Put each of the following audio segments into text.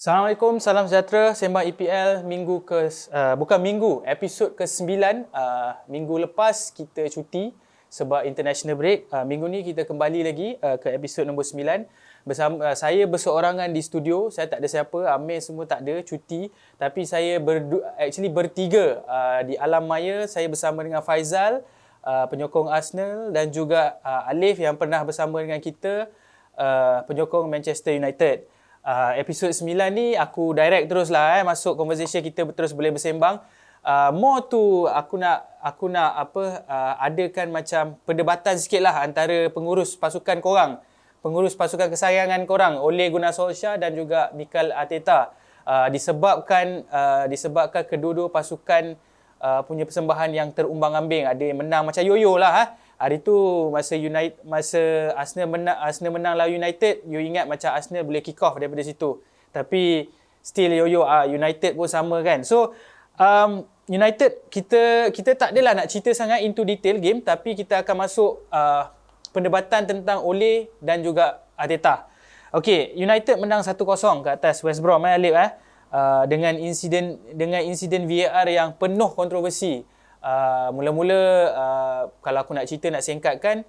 Assalamualaikum, salam sejahtera. Sembang EPL minggu episod ke-9. Minggu lepas kita cuti sebab international break. Minggu ni kita kembali lagi ke episod nombor 9. Bersama saya berseorangan di studio. Saya tak ada siapa, Amir semua tak ada, cuti. Tapi saya bertiga di alam maya. Saya bersama dengan Faizal, penyokong Arsenal, dan juga Alif yang pernah bersama dengan kita, penyokong Manchester United. Episod 9 ni aku direct terus lah masuk conversation, kita terus boleh bersembang. More tu aku nak adakan macam perdebatan sikit lah antara pengurus pasukan korang, pengurus pasukan kesayangan korang, Ole Gunnar Solskjaer dan juga Mikel Arteta. Disebabkan kedua-dua pasukan punya persembahan yang terumbang-ambing. Ada yang menang macam yo-yo lah. Hari tu masa Arsenal menang lawan United, you ingat macam Arsenal boleh kick off daripada situ. Tapi still yo-yo, United pun sama kan. So United kita tak adalah nak cerita sangat into detail game, tapi kita akan masuk perdebatan tentang Ole dan juga Arteta. Okey, United menang 1-0 ke atas West Brom Alif dengan insiden VAR yang penuh kontroversi. Mula-mula kalau aku nak cerita, nak singkatkan,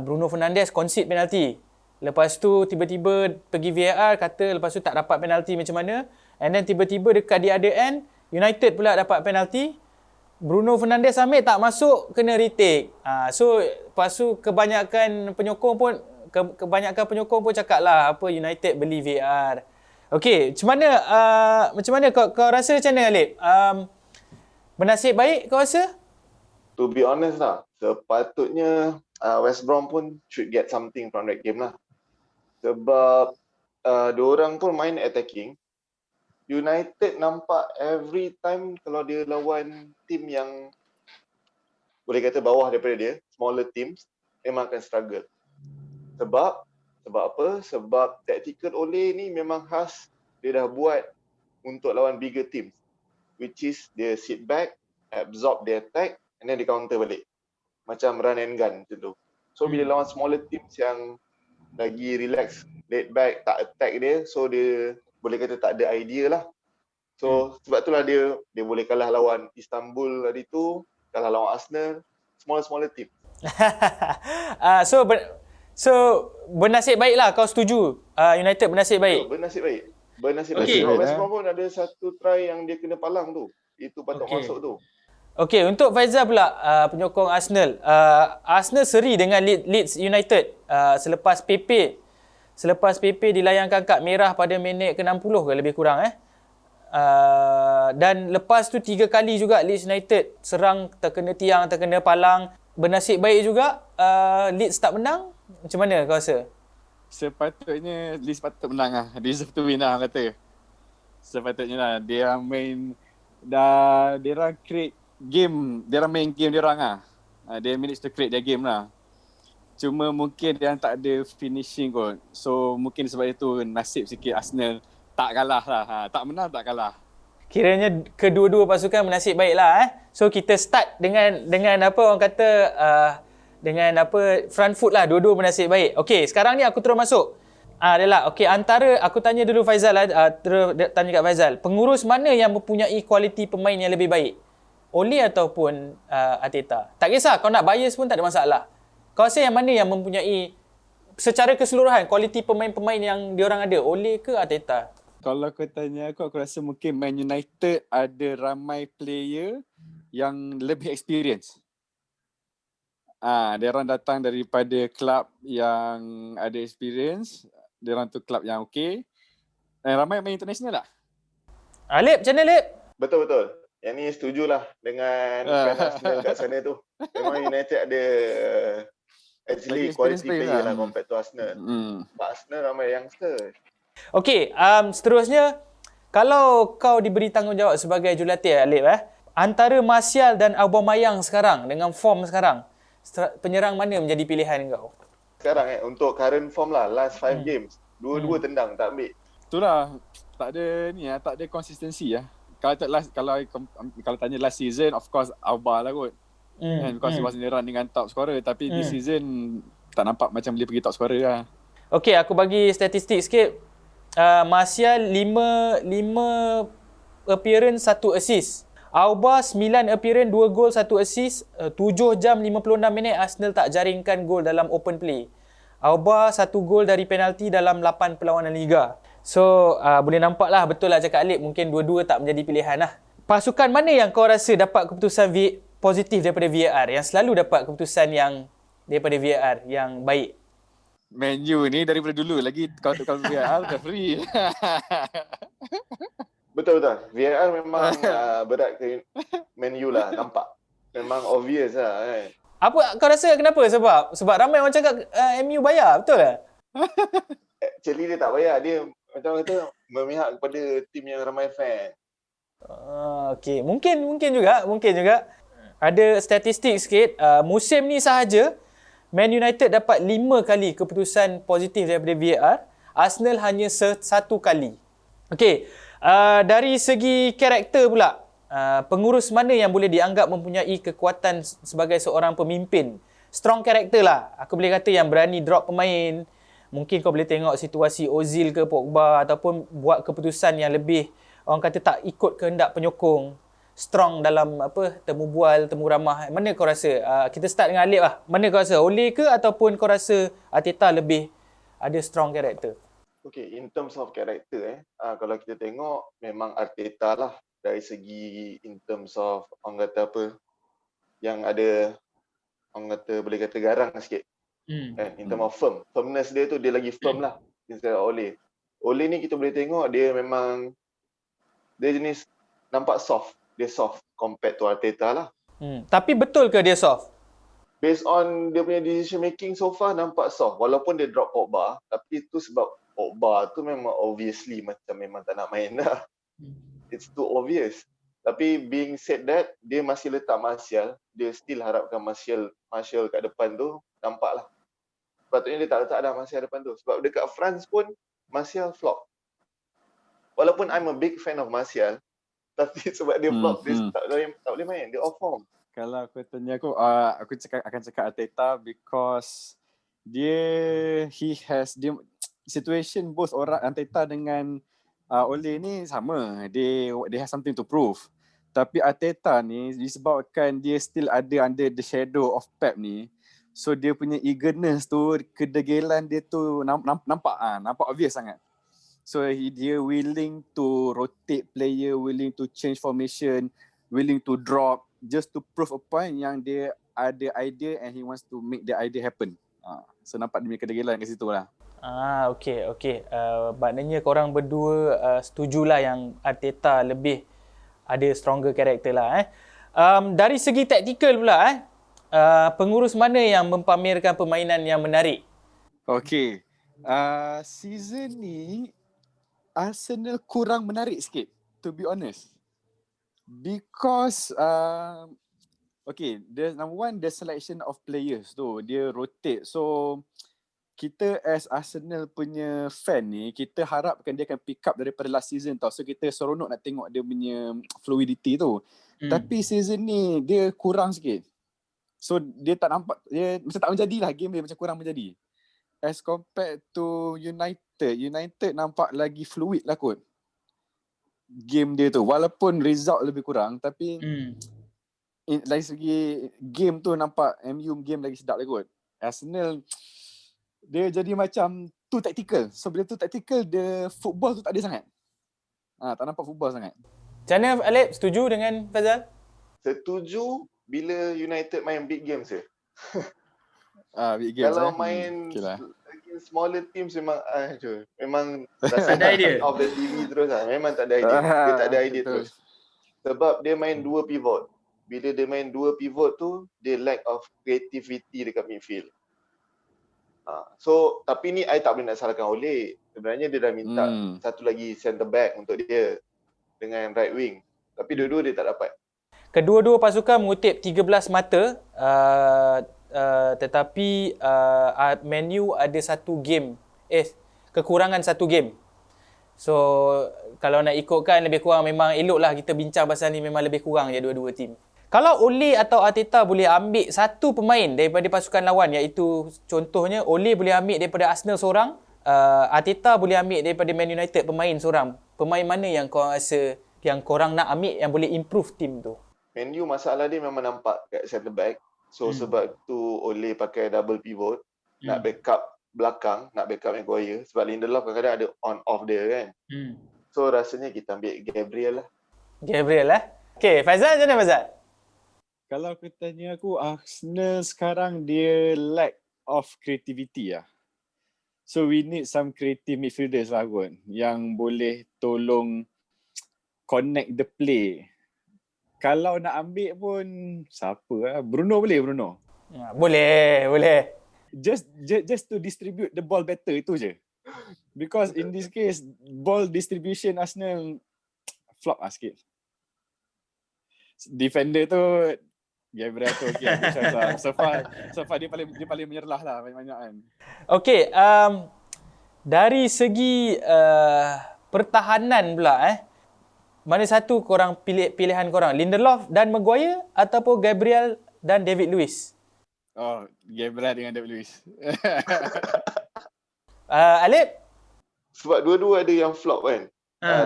Bruno Fernandes concede penalti. Lepas tu tiba-tiba pergi VAR, kata lepas tu tak dapat penalti macam mana. And then tiba-tiba dekat di other end, United pula dapat penalti. Bruno Fernandes ambil, tak masuk, kena retake. So lepas tu kebanyakan penyokong pun cakap lah apa United beli VAR. Okey, macam mana kau rasa macam mana, Alip? Bernasib baik kau rasa? To be honest lah, sepatutnya West Brom pun should get something from that game lah. Sebab diorang pun main attacking. United nampak every time kalau dia lawan team yang boleh kata bawah daripada dia, smaller teams, memang akan struggle. Sebab apa? Sebab tactical Ole ni memang khas dia dah buat untuk lawan bigger teams, which is dia sit back, absorb the attack, and then dia counter balik. Macam run and gun macam tu. So bila lawan smaller teams yang lagi relax, laid back, tak attack dia, so dia boleh kata tak ada idea lah. So sebab itulah dia boleh kalah lawan Istanbul hari tu, kalah lawan Arsenal, smaller team. So bernasib baik lah, kau setuju? United bernasib baik? Bernasib baik. Okay. West Brom pun ada satu try yang dia kena palang tu. Itu patut masuk tu. Okey, untuk Faizal pula, penyokong Arsenal. Arsenal seri dengan Leeds United selepas PP dilayangkan kad merah pada minit ke-60 ke lebih kurang dan lepas tu 3 kali juga Leeds United serang, terkena tiang, terkena palang. Bernasib baik juga Leeds tak menang. Macam mana kau rasa? Sepatutnya Leeds patut menang lah. Deserve to win lah kata. Sepatutnya lah. Dia main dia create game. Dia main game dia orang lah. Dia manage to create their game lah. Cuma mungkin dia tak ada finishing kot. So mungkin sebab itu nasib sikit Arsenal tak kalah lah. Tak menang, tak kalah. Kiranya kedua-dua pasukan bernasib baik lah. So kita start dengan apa orang kata, dengan apa, front foot lah, dua-dua bernasib baik. Okey, sekarang ni aku terus masuk. Adalah, okey, antara aku tanya dulu Faizal terus tanya kat Faizal. Pengurus mana yang mempunyai kualiti pemain yang lebih baik? Ole ataupun Arteta? Tak kisah, kau nak bias pun tak ada masalah. Kau rasa yang mana yang mempunyai secara keseluruhan kualiti pemain-pemain yang diorang ada? Ole ke Arteta? Kalau kau tanya aku rasa mungkin Man United ada ramai player yang lebih experience. Dia orang datang daripada klub yang ada experience. Dia orang tu klub yang okey. Ramai main international tak? Alip, macam mana Alip? Betul. Yang ni setujulah dengan fan Arsenal kat sana tu. Memang United ada actually quality player lah compared to Arsenal. Sebab Arsenal ramai youngster. Okey, seterusnya, kalau kau diberi tanggungjawab sebagai jurulatih Alip, antara Martial dan Aubameyang sekarang dengan form sekarang, penyerang mana menjadi pilihan kau? Sekarang untuk current form lah, last 5 games, dua-dua tendang tak ambil. Itulah, tak ada konsistensi lah. Kalau tanya last season, of course Auba lah kot. Because he was in the run dengan top scorer, tapi this season tak nampak macam boleh pergi top scorer lah. Okey, aku bagi statistik sikit. Martial 5 appearance 1 assist. Auba 9 appearance 2 gol 1 assist. 7 jam 56 minit Arsenal tak jaringkan gol dalam open play. Auba 1 gol dari penalti dalam 8 perlawanan liga. So boleh nampak lah, betul lah cakap Alip, mungkin dua-dua tak menjadi pilihan lah. Pasukan mana yang kau rasa dapat keputusan positif daripada VAR, yang selalu dapat keputusan yang daripada VAR yang baik? Man U ni daripada dulu lagi kalau VAR dah free. Betul. VAR memang berat ke Man U lah, nampak. Memang obvious lah kan. Apa kau rasa kenapa? Sebab ramai orang cakap MU bayar, betul tak? Actually dia tak bayar, dia macam kata memihak kepada tim yang ramai fan. Okay. Mungkin juga. Ada statistik sikit, musim ni sahaja Man United dapat 5 kali keputusan positif daripada VAR. Arsenal hanya 1 kali. Okey, dari segi karakter pula, pengurus mana yang boleh dianggap mempunyai kekuatan sebagai seorang pemimpin? Strong karakter lah. Aku boleh kata yang berani drop pemain. Mungkin kau boleh tengok situasi Ozil ke Pogba, ataupun buat keputusan yang lebih, orang kata, tak ikut kehendak penyokong. Strong dalam temu bual, temu ramah. Mana kau rasa? Kita start dengan Alip lah. Mana kau rasa? Ole ke ataupun kau rasa Arteta lebih ada strong character? Okay, in terms of character kalau kita tengok memang Arteta lah, dari segi in terms of orang kata apa, yang ada orang kata boleh kata garang sikit. In terms of firmness dia tu, dia lagi firm lah instead of Ole. Ole ni kita boleh tengok dia memang, dia jenis nampak soft. Dia soft compared to Arteta lah. Tapi betul ke dia soft? Based on dia punya decision making so far, nampak soft. Walaupun dia drop Pogba, tapi itu sebab Pogba tu memang obviously macam memang tak nak main dah. It's too obvious. Tapi being said that, dia masih letak Martial. Dia still harapkan Martial kat depan tu, nampak lah. Sepatutnya dia tak letak dah Martial depan tu. Sebab dekat France pun, Martial flop. Walaupun I'm a big fan of Martial, tapi sebab dia flop, dia tak boleh main. Dia off form. Kalau aku tanya aku akan cakap Arteta because he has situation both orang Arteta dengan Ole ni sama. They have something to prove. Tapi Arteta ni disebabkan dia still ada under the shadow of Pep ni. So dia punya eagerness tu, kedegilan dia tu nampak obvious sangat. So dia willing to rotate player, willing to change formation, willing to drop just to prove a point yang dia ada idea and he wants to make the idea happen. So nampak dia punya kedegilan kat situ lah. Okay. Maknanya korang berdua setujulah yang Arteta lebih ada stronger character lah. Dari segi taktikal pula, pengurus mana yang mempamerkan permainan yang menarik? Okay. Season ni Arsenal kurang menarik sikit, to be honest. Because number one, the selection of players tu, dia rotate. So kita as Arsenal punya fan ni, kita harapkan dia akan pick up daripada last season tau. So kita seronok nak tengok dia punya fluidity tu. Tapi season ni dia kurang sikit. So dia tak nampak, dia macam tak menjadilah, game dia macam kurang menjadi. As compared to United nampak lagi fluid lah kot game dia tu. Walaupun result lebih kurang, tapi dari segi game tu nampak MU game lagi sedap lagi kot. Arsenal dia jadi macam too tactical. So bila too tactical, the football tu tak ada sangat. Tak nampak football sangat. Macam mana Alip? Setuju dengan Fazal? Setuju bila United main big games je. Big games, kalau main against smaller teams memang tak ada idea of the TV terus lah. Memang tak ada idea. Dia tak ada idea terus. Sebab dia main 2 pivot. Bila dia main 2 pivot tu, dia lack of creativity dekat midfield. So tapi ni I tak boleh nak salahkan Ole. Sebenarnya dia dah minta satu lagi centre back untuk dia dengan right wing. Tapi dua-dua dia tak dapat. Kedua-dua pasukan mengutip 13 mata, tetapi Man U ada kekurangan satu game. So kalau nak ikutkan lebih kurang memang eloklah kita bincang pasal ni, memang lebih kurang je dua-dua tim. Kalau Ole atau Arteta boleh ambil satu pemain daripada pasukan lawan, iaitu contohnya Ole boleh ambil daripada Arsenal seorang, Arteta boleh ambil daripada Man United pemain seorang. Pemain mana yang korang rasa yang korang nak ambil yang boleh improve team tu? Man U masalah dia memang nampak kat centre back. So sebab tu Ole pakai double pivot. Nak backup belakang, nak backup Maguire. Sebab Lindelof kadang-kadang ada on off dia kan. So rasanya kita ambil Gabriel lah. Gabriel Okay, Faizal macam mana Faizal? Kalau aku tanya aku, Arsenal sekarang dia lack of creativity lah. So we need some creative midfielders lah kot, yang boleh tolong connect the play. Kalau nak ambil pun siapa lah? Bruno boleh, Bruno? Boleh. Just to distribute the ball better, itu je. Because in this case, ball distribution Arsenal flop lah sikit. Defender tu Gabriel tu okay, lah. So far dia paling menyerlah lah banyak-banyak kan. Okay, dari segi pertahanan pula mana satu korang pilihan korang? Lindelof dan Maguire ataupun Gabriel dan David Luiz? Oh, Gabriel dengan David Luiz. Alip? Sebab dua-dua ada yang flop kan.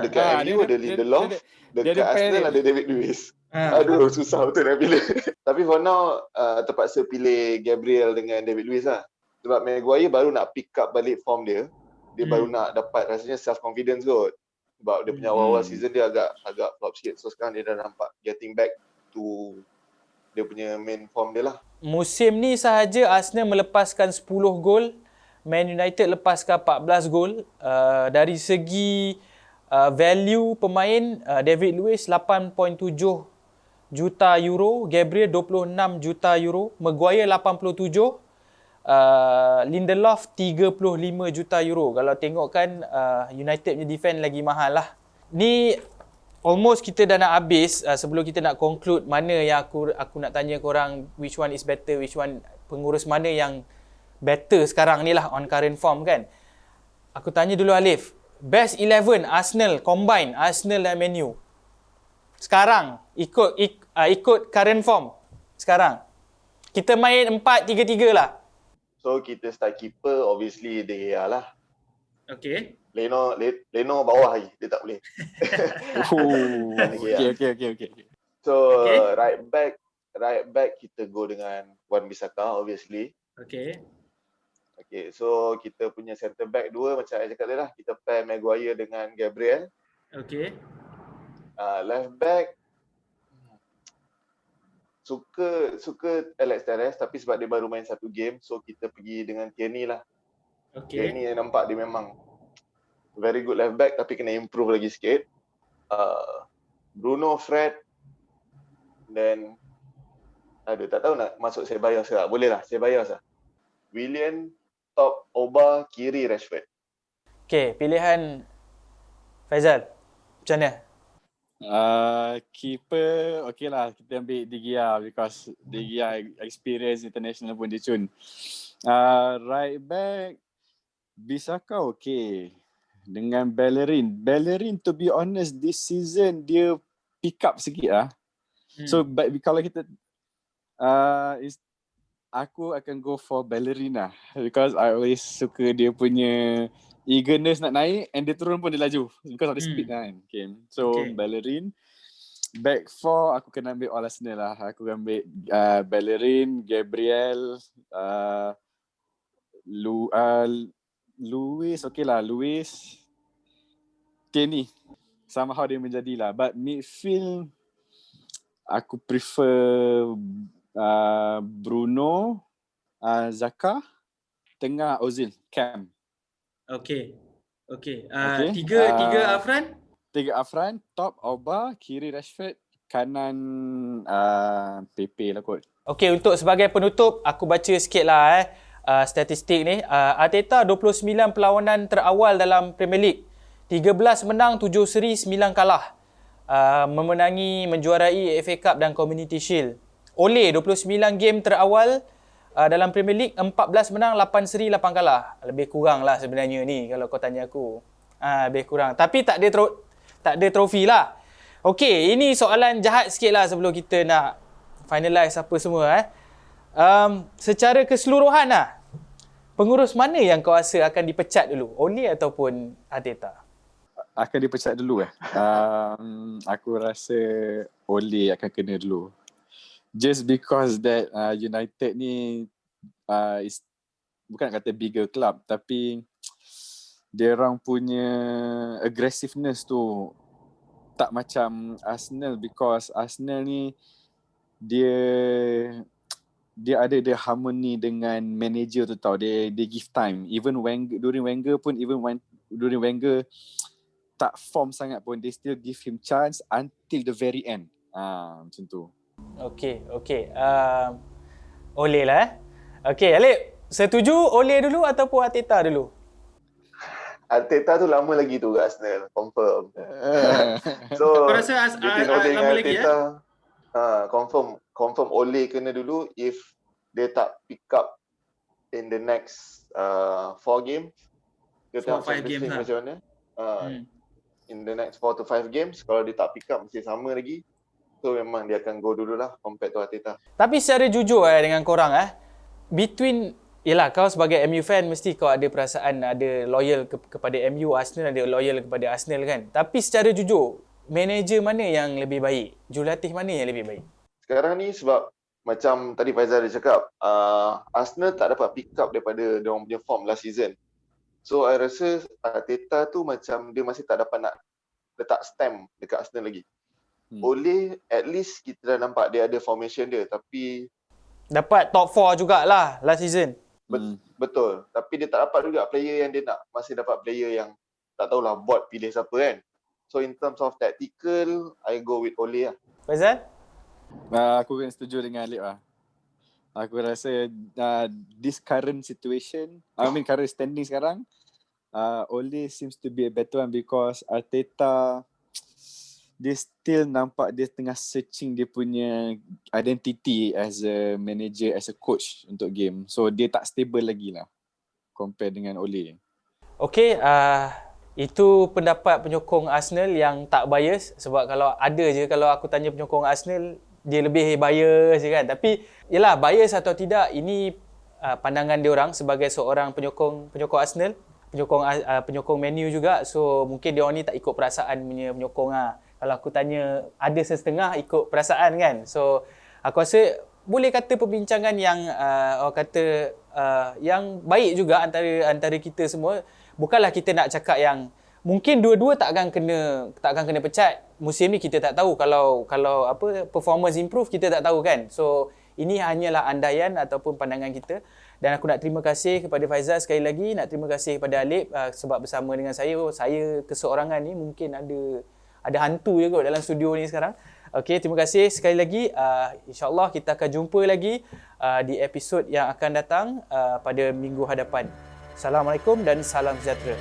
Dekat MU ada Lindelof, dekat Arsenal ada David Luiz. Aduh, susah betul nak pilih. Tapi for now, terpaksa pilih Gabriel dengan David Luiz lah. Sebab Maguire baru nak pick up balik form dia. Dia baru nak dapat rasanya self-confidence kot. Sebab dia punya awal-awal season dia agak flop sikit. So sekarang dia dah nampak getting back to dia punya main form dia lah. Musim ni sahaja Arsenal melepaskan 10 gol. Man United lepaskan 14 gol. Dari segi value pemain, David Luiz 8.7 juta euro, Gabriel 26 juta euro, Maguire 87, Lindelof 35 juta euro. Kalau tengok kan United punya defend lagi mahal lah. Ni almost kita dah nak habis. Sebelum kita nak conclude, mana yang aku nak tanya korang, which one is better, which one, pengurus mana yang better sekarang ni lah on current form kan. Aku tanya dulu Alif, best 11 Arsenal combine, Arsenal dan Man U sekarang ikut current form sekarang. Kita main 4-3-3 lah. So kita start keeper obviously De Gea lah. Okay. Leno bawah lagi, dia tak boleh. Okay. So Okay. right back kita go dengan Wan-Bissaka obviously. Okay. So kita punya centre back dua macam saya cakap tadi lah, kita pair Maguire dengan Gabriel. Okay. Left back suka Alex Telles, tapi sebab dia baru main satu game, so kita pergi dengan Tierney lah. Tierney yang nampak dia memang very good left back, tapi kena improve lagi sikit. Bruno, Fred, then tak tahu nak masuk Ceballos ke tak. Boleh lah, Ceballos lah. Willian, top, Oba, kiri, Rashford. Okay, pilihan Faizal macam mana? Keeper, okay lah, kita ambil De Gea because De Gea experience international pun dia cun. Right back, Bissaka okay. Dengan Bellerin to be honest, this season dia pick up sikit lah. So but kalau kita aku akan go for Bellerin lah, because I always suka dia punya eagerness nak naik, and dia turun pun dia laju because of the speed kan. So Bellerin. Back 4 aku kena ambil all Arsenal lah. Aku ambil Bellerin, Gabriel, Luiz, okay lah, Luiz, Tierney. Somehow dia menjadilah. But midfield aku prefer Bruno, Xhaka, tengah Ozil, Cam. Okay. Tiga Afran? 3 Afran, top Oba, kiri Rashford, kanan Pepe lah kot. Okay, untuk sebagai penutup, aku baca sikit lah statistik ni. Arteta 29 perlawanan terawal dalam Premier League. 13 menang, 7 seri, 9 kalah. Menjuarai FA Cup dan Community Shield. Ole 29 game terawal dalam Premier League, 14 menang, 8 seri, 8 kalah. Lebih kurang lah sebenarnya ni kalau kau tanya aku. Lebih kurang. Tapi tak ada trofi lah. Okey, ini soalan jahat sikit lah sebelum kita nak finalize apa semua. Secara keseluruhan lah, Pengurus mana yang kau rasa akan dipecat dulu? Ole ataupun Arteta? Akan dipecat dulu aku rasa Ole akan kena dulu. Just because that United ni is bukan nak kata bigger club, tapi dia orang punya aggressiveness tu tak macam Arsenal, because Arsenal ni dia ada the harmony dengan manager tu tau. They give time. Even during Wenger tak form sangat pun, they still give him chance until the very end. Macam tu. Okay. Ole lah. Okay, Alip, setuju Ole dulu ataupun Arteta dulu? Arteta tu lama lagi tu kat Arsenal, confirm. So, Kau rasa between Ole dengan lama lagi, Arteta, confirm Ole kena dulu if dia tak pick up in the next 4 games. Dia tengok Champions League macam mana. In the next 4 to 5 games, kalau dia tak pick up masih sama lagi, so memang dia akan go dululah compared to Arteta. Tapi secara jujur dengan korang between, yelah kau sebagai MU fan mesti kau ada perasaan, ada loyal kepada MU, Arsenal ada loyal kepada Arsenal kan. Tapi secara jujur, manager mana yang lebih baik? Jurulatih mana yang lebih baik? Sekarang ni sebab macam tadi Faizal dia cakap, Arsenal tak dapat pick up daripada dia orang punya form last season. So I rasa Arteta tu macam dia masih tak dapat nak letak stamp dekat Arsenal lagi. Ole at least kita dah nampak dia ada formation dia, tapi dapat top 4 jugalah last season. Betul. Tapi dia tak dapat juga player yang dia nak. Masih dapat player yang tak tahulah board pilih siapa kan. So in terms of tactical, I go with Ole lah. Faizal? Aku kena setuju dengan Alip lah. Aku rasa this current situation, current standing sekarang, Ole seems to be a better one, because Arteta, dia still nampak dia tengah searching dia punya identity as a manager, as a coach untuk game. So dia tak stable lagi lah compare dengan Ole. Okay, itu pendapat penyokong Arsenal yang tak bias. Sebab kalau aku tanya penyokong Arsenal, dia lebih bias je kan. Tapi yelah, bias atau tidak, ini pandangan dia orang sebagai seorang penyokong Arsenal, penyokong Man U juga. So mungkin dia orang ni tak ikut perasaan punya penyokong Kalau aku tanya, ada setengah ikut perasaan kan. So aku rasa boleh kata perbincangan yang orang kata yang baik juga antara kita semua. Bukanlah kita nak cakap yang mungkin dua-dua tak akan kena pecat. Musim ni kita tak tahu, kalau performance improve kita tak tahu kan. So ini hanyalah andaian ataupun pandangan kita. Dan aku nak terima kasih kepada Faizal sekali lagi, nak terima kasih kepada Alip sebab bersama dengan saya keseorangan ni mungkin ada hantu je kot dalam studio ni sekarang. Okey, terima kasih sekali lagi. InsyaAllah kita akan jumpa lagi di episod yang akan datang pada minggu hadapan. Assalamualaikum dan salam sejahtera.